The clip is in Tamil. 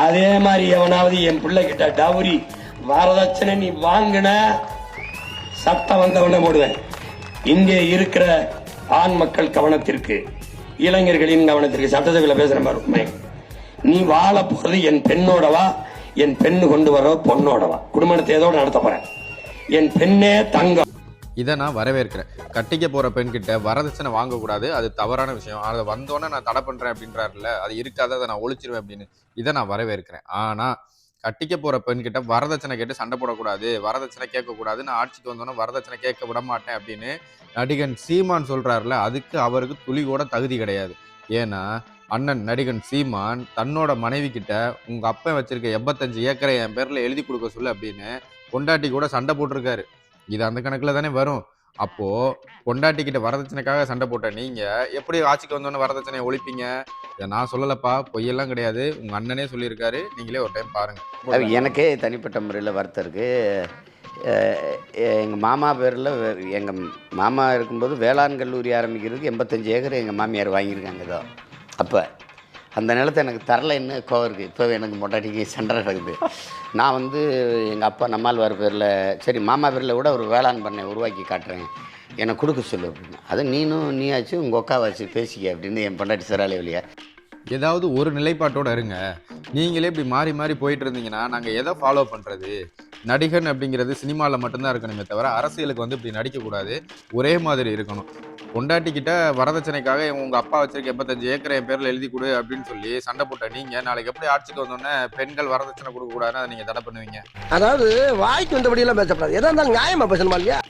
அதே மாதிரி எவனாவது என் பிள்ளை கிட்ட டவுரி வரதட்சணை நீ வாங்கின சட்டம் வந்தவன போடுவேன். இங்கே இருக்கிற ஆண் மக்கள் கவனத்திற்கு, இளைஞர்களின் கவனத்திற்கு, சட்டசபையில் பேசுற மாதிரி உண்மை. நீ வாழ போறது என் பெண்ணோடவா, என் பெண்ணு கொண்டு வர பொண்ணோடவா, குடும்பத்தை ஏதோட நடத்த போறேன். என் பெண்ணே தங்கம். இதை நான் வரவேற்கிறேன். கட்டிக்க போற பெண்கிட்ட வரதட்சணை வாங்கக்கூடாது, அது தவறான விஷயம். அதை வந்தோன்னே நான் தடை பண்றேன் அப்படின்றாருல, அது இருக்காது, அதை நான் ஒழிச்சிருவேன் அப்படின்னு. இதை நான் வரவேற்கிறேன். ஆனா கட்டிக்க போற பெண்கிட்ட வரதட்சணை கேட்டு சண்டை போடக்கூடாது, வரதட்சணை கேட்கக்கூடாது, நான் ஆட்சிக்கு வந்தோன்னே வரதட்சணை கேட்க விட மாட்டேன் அப்படின்னு நடிகன் சீமான் சொல்றாருல, அதுக்கு அவருக்கு துளி கூட தகுதி கிடையாது. ஏன்னா அண்ணன் நடிகன் சீமான் தன்னோட மனைவி கிட்ட உங்க அப்பன் வச்சிருக்க 85 ஏக்கரை என் பேர்ல எழுதி கொடுக்க சொல்லு அப்படின்னு பொண்டாட்டி கூட சண்டை போட்டிருக்காரு. இது அந்த கணக்குல தானே வரும். அப்போ பொண்டாட்டி கிட்ட வரதட்சணைக்காக சண்டை போட்ட நீங்க எப்படி ஆட்சிக்கு வந்தோன்னு வரதட்சணையை ஒழிப்பீங்க? இதை நான் சொல்லலப்பா, பொய்யெல்லாம் கிடையாது, உங்க அண்ணனே சொல்லியிருக்காரு. நீங்களே ஒரு டைம் பாருங்க. எனக்கே தனிப்பட்ட முறையில் வருத்தம் இருக்கு. எங்கள் மாமா பேரில், எங்கள் மாமா இருக்கும்போது வேளாண் கல்லூரி ஆரம்பிக்கிறதுக்கு 85 ஏக்கர் எங்கள் மாமியார் வாங்கியிருக்காங்க. ஏதோ அப்போ அந்த நிலத்தை எனக்கு தரலைன்னு கோவம் இருக்குது. இப்போ எனக்கு மொட்டாட்டிக்கு சண்டை நடக்குது. நான் வந்து எங்கள் அப்பா நம்மாழ்வார் பேரில், சரி மாமா பேரில் கூட ஒரு வேளாண் பண்ணை உருவாக்கி காட்டுறேன், எனக்கு கொடுக்க சொல்லு அப்படின்னு. அதை நீயாச்சு உங்கள் அக்காவாச்சு பேசிக்க அப்படின்னு என் பொண்டாட்டி சிறாலே வழியா. ஏதாவது ஒரு நிலைப்பாட்டோட இருங்க. நீங்களே இப்படி மாறி மாறி போயிட்டு இருந்தீங்கன்னா நாங்கள் எதை ஃபாலோ பண்ணுறது? நடிகன் அப்படிங்கிறது சினிமாவில் மட்டும்தான் இருக்கணுமே தவிர அரசியலுக்கு வந்து இப்படி நடிக்கக்கூடாது, ஒரே மாதிரி இருக்கணும். பொண்டாட்டிக்கிட்ட வரதட்சணைக்காக உங்கள் அப்பா வச்சிருக்க 85 ஏக்கரை என் பேரில் எழுதி கொடு அப்படின்னு சொல்லி சண்டை போட்ட நீங்கள் நாளைக்கு எப்படி ஆட்சிக்கு வந்தோடனே பெண்கள் வரதட்சணை கொடுக்கக்கூடாதுன்னு அதை நீங்கள் தடை பண்ணுவீங்க? அதாவது வாய்க்கு வந்தபடியெல்லாம் பேசப்படாது, எதா இருந்தாலும் நியாயமா பேசணுமா இல்லையா?